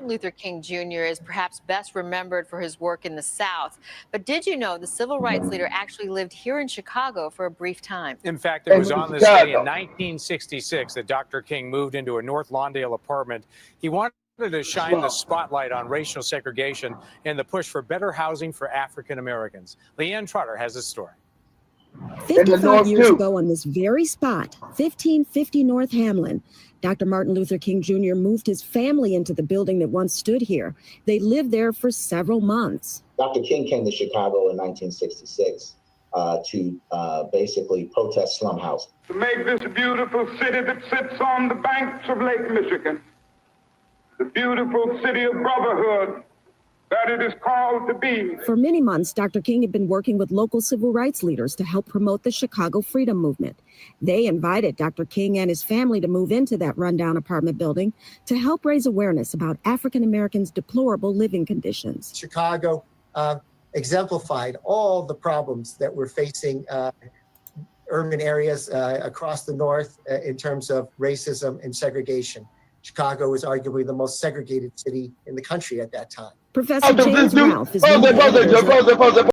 Luther King Jr. is perhaps best remembered for his work in the South. But did you know the civil rights leader actually lived here in Chicago for a brief time? In fact, it was on this day in 1966 that Dr. King moved into a North Lawndale apartment. He wanted to shine the spotlight on racial segregation and the push for better housing for African Americans. Leanne Trotter has this story. 55 years ago on this very spot, 1550 North Hamlin, Dr. Martin Luther King Jr. moved his family into the building that once stood here. They lived there for several months. Dr. King came to Chicago in 1966 to basically protest slum housing. To make this beautiful city that sits on the banks of Lake Michigan, the beautiful city of brotherhood that it is called to be. For many months, Dr. King had been working with local civil rights leaders to help promote the Chicago Freedom Movement. They invited Dr. King and his family to move into that rundown apartment building to help raise awareness about African Americans' deplorable living conditions. Chicago exemplified all the problems that we're facing urban areas across the North in terms of racism and segregation. Chicago was arguably the most segregated city in the country at that time. Professor James Ralph is